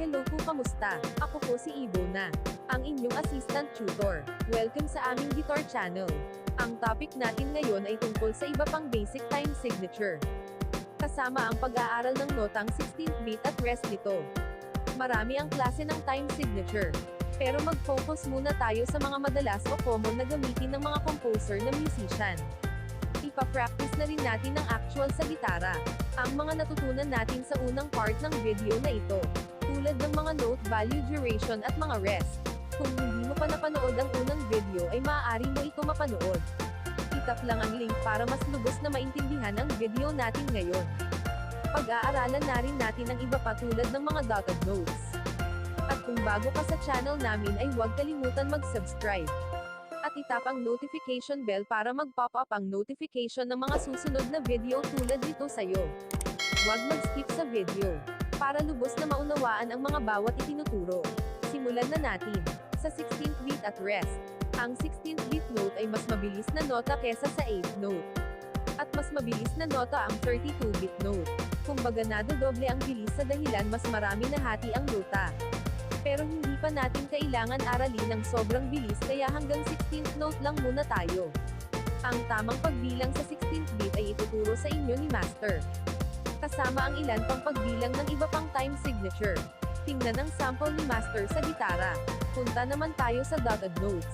Hello po, kamusta? Ako po si Ibona, ang inyong assistant tutor. Welcome sa aming guitar channel. Ang topic natin ngayon ay tungkol sa iba pang basic time signature. Kasama ang pag-aaral ng notang 16th beat at rest nito. Marami ang klase ng time signature. Pero mag-focus muna tayo sa mga madalas o common na gamitin ng mga composer na musician. Ipa-practice na rin natin ang actual sa gitara. Ang mga natutunan natin sa unang part ng video na ito, tulad ng mga note value, duration at mga rest. Kung hindi mo pa napanood ang unang video ay maaari mo ito mapanood. Itap lang ang link para mas lubos na maintindihan ang video natin ngayon. Pag-aaralan na rin natin ang iba pa tulad ng mga dotted notes. At kung bago ka sa channel namin ay huwag kalimutan mag-subscribe. At itap ang notification bell para mag-pop up ang notification ng mga susunod na video tulad nito sa'yo. Huwag mag-skip sa video, para lubos na maunawaan ang mga bawat itinuturo. Simulan na natin. Sa 16th beat at rest. Ang 16th beat note ay mas mabilis na nota kesa sa 8th note. At mas mabilis na nota ang 32 beat note. Kumbaga nadodoble ang bilis sa dahilan mas marami na hati ang nota. Pero hindi pa natin kailangan aralin ng sobrang bilis kaya hanggang 16th note lang muna tayo. Ang tamang pagbilang sa 16th beat ay ituturo sa inyo ni Master. Kasama ang ilan pang pagbilang ng iba pang time signature. Tingnan ang sample ni Master sa gitara. Punta naman tayo sa dotted notes.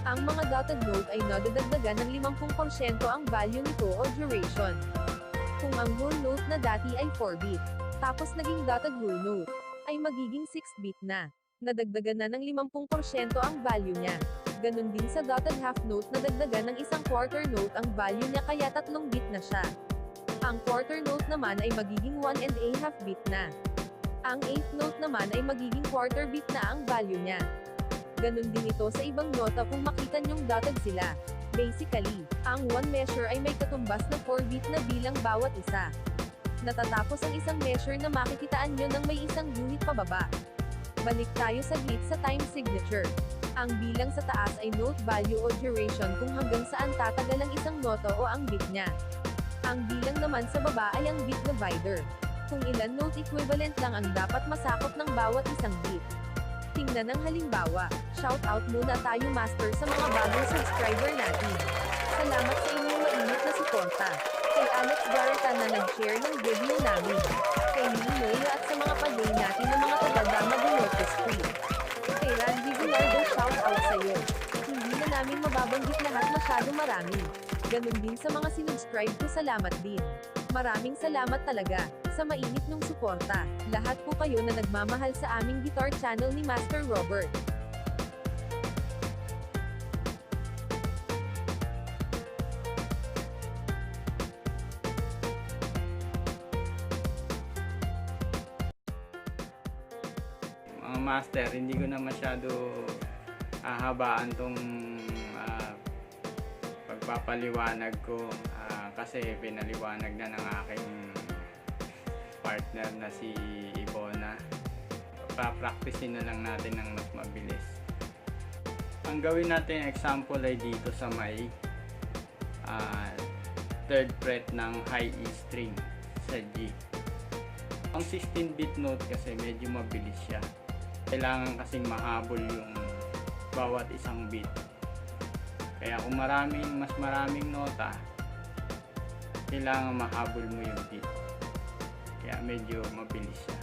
Ang mga dotted note ay nadadagdagan ng 50% ang value nito o duration. Kung ang whole note na dati ay 4 beat, tapos naging dotted whole note, ay magiging 6 beat na. Nadagdagan na ng 50% ang value niya. Ganon din sa dotted half note na dagdagan ng isang quarter note ang value niya kaya 3 beat na siya. Ang quarter note naman ay magiging 1 and a half beat na. Ang 8th note naman ay magiging quarter beat na ang value niya. Ganon din ito sa ibang nota kung makita nyong dotted sila. Basically, ang 1 measure ay may katumbas na 4 beat na bilang bawat isa. Natatapos ang isang measure na makikitaan nyo ng may isang unit pababa. Balik tayo sa git sa time signature. Ang bilang sa taas ay note value o duration kung hanggang saan tatagal ang isang nota o ang beat niya. Ang bilang naman sa baba ay ang beat divider. Kung ilan note equivalent lang ang dapat masakop ng bawat isang beat. Tingnan ang halimbawa. Shoutout muna tayo Master sa mga bagong subscriber natin. Salamat sa inyong mainit na suporta. Kay Alex Garreta na nag-share ng video namin. Kay Ninoy at sa mga pag-gay natin ng mga taga-drama din notice free. Kay Randy Villardo, shoutout sa'yo. Hindi na namin mababanggit lahat, masyado marami. Ganun din sa mga sinubscribe ko, salamat din. Maraming salamat talaga, sa mainit ng suporta. Lahat po kayo na nagmamahal sa aming guitar channel ni Master Robert. Mga master, hindi ko na masyado hahabaan tong pagpapaliwanag ko kasi pinaliwanag na ng aking partner na si Ibona. Pa-practicein na lang natin ng mas mabilis. Ang gawin natin example ay dito sa may 3rd fret ng high E string sa G. Ang 16-beat note kasi medyo mabilis siya. Kailangan kasing mahabol yung bawat isang beat. Kaya kung mas maraming nota, kailangan mahabol mo yung beat. Kaya medyo mabilis siya.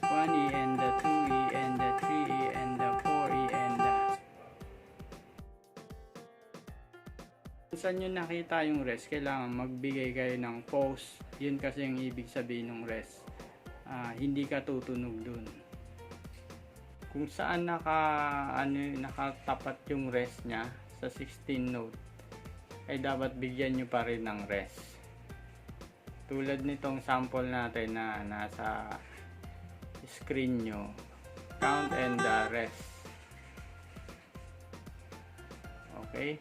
1E and the 2E and the 3E and the 4E and the... Kung saan nyo nakita yung rest, kailangan magbigay kayo ng pause. Yun kasi yung ibig sabihin ng rest. Hindi ka tutunog dun. Kung saan nakatapat yung rest nya sa 16 note, ay dapat bigyan nyo pa rin ng rest. Tulad nitong sample natin na nasa screen nyo, count and rest. Okay?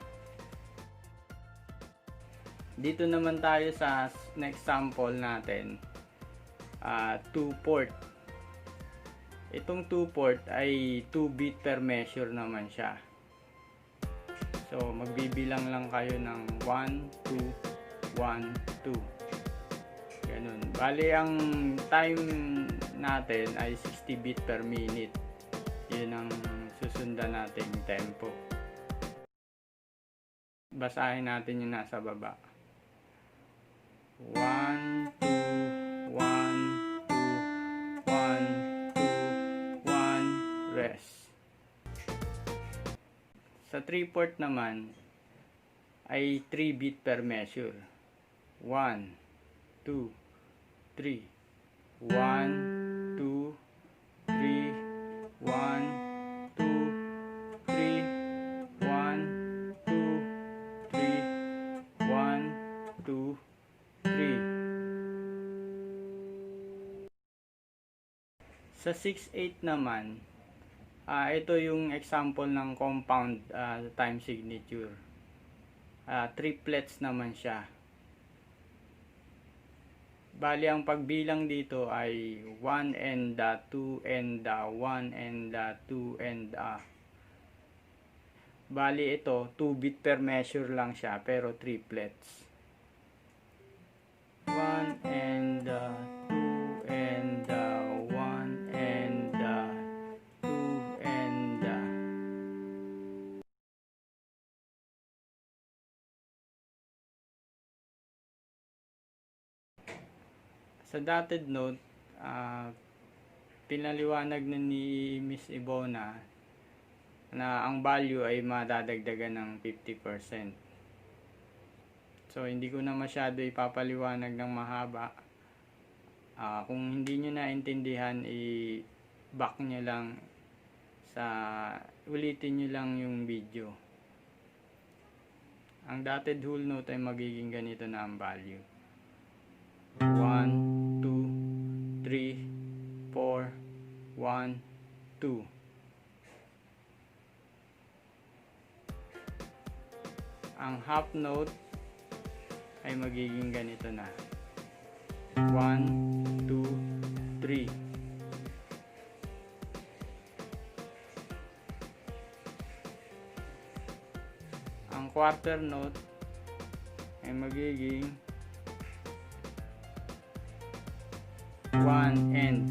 Dito naman tayo sa next sample natin. 2-port. Itong 2-port ay 2 beat per measure naman siya. So magbibilang lang kayo ng 1, 2, 1, 2. ganun. Bali, ang time natin ay 60 beat per minute. Yun ang susundan nating tempo. Basahin natin yung nasa baba. 1, 2, 1, 2, 1, 2, 1, rest. Sa 3/4 naman ay 3 beat per measure. 1, 2, 3. 1, 2, 3, 1, 2, 3, 1, 2, 3, 1, 2, 3. Sa 6/8 naman, ito yung example ng compound time signature. Triplets naman siya. Bali, ang pagbilang dito ay 1 and 2 and 1 and 2 and bali, ito 2 bit per measure lang siya pero triplets. 1 and 2 and 1 and 2 and sa dotted note, pinaliwanag na ni Miss Ibona na ang value ay madadagdagan ng 50%. So, hindi ko na masyado ipapaliwanag ng mahaba. Kung hindi nyo naintindihan, i-back nyo lang ulitin nyo lang yung video. Ang dotted whole note ay magiging ganito na ang value. 1, 2, 3, 4, 1, 2. Ang half note ay magiging ganito na. 1, 2, 3. Ang quarter note ay magiging 1 and.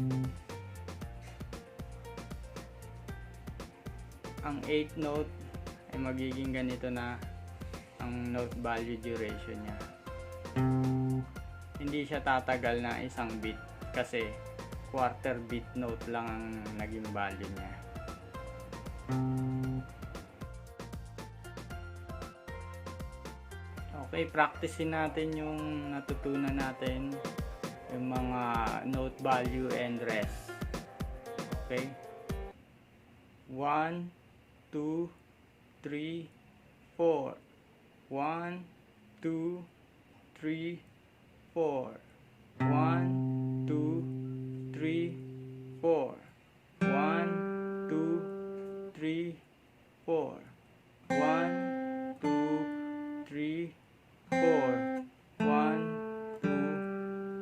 Ang 8th note ay magiging ganito na ang note value duration niya. Hindi siya tatagal na isang beat kasi quarter beat note lang ang naging value niya. Okay, practicein natin yung natutunan natin, yung mga note value and rest. Okay? 1, 2, 3, 4. 1, 2, 3, 4. 1, 2, 3, 4. 1, 2, 3, 4. 1, 2, 3, 4. 1, 2,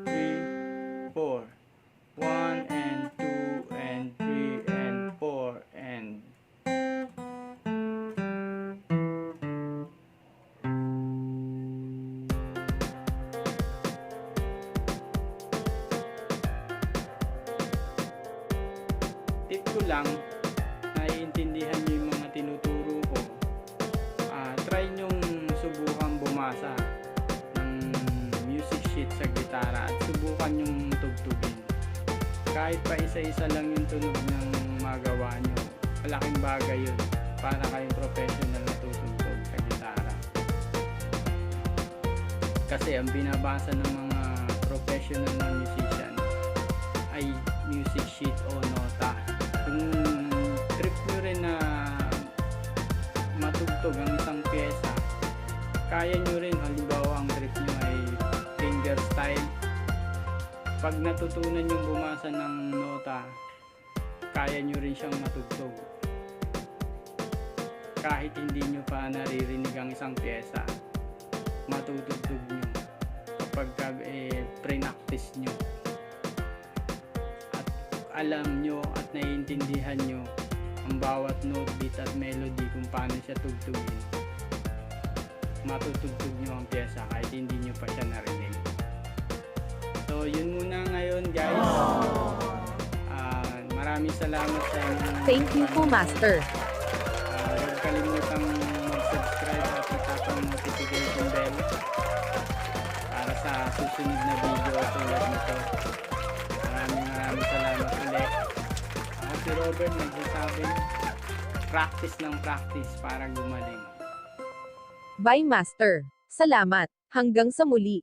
3, 4. 1 and 2 and 3 and 4 and tip ko lang, naiintindihan nyo yung mga tinuturo ko. Try nyong subukan bumasa ng music sheet sa gitara at subukan nyong tugtugin. Kahit pa isa-isa lang yung tunog ng magawa nyo, malaking bagay yun para kayong professional na tutugtog sa gitara. Kasi ang binabasa ng mga professional na musician ay music sheet o nota. Kung trip nyo rin na matugtog ang isang pyesa, kaya nyo rin, halimbawa ang trip nyo ay finger style, pag natutunan yung bumasa ng nota, kaya nyo rin siyang matugtog kahit hindi nyo pa naririnig ang isang pyesa. Matutugtog nyo kapag pre-practice nyo at alam nyo at naiintindihan nyo ang bawat note, beat at melody kung paano siya tugtugin. Matutugtog nyo ang pyesa kahit hindi nyo pa siya narinig. So So, yun muna ngayon, guys. Maraming salamat sa inyo. Thank you po, Master. Huwag kalimutang mag-subscribe at itapang notification bell para sa susunod na video tulad nito. Maraming salamat ulit. Ako si Robert, nagsasabing practice ng practice para gumaling. Bye, Master. Salamat. Hanggang sa muli.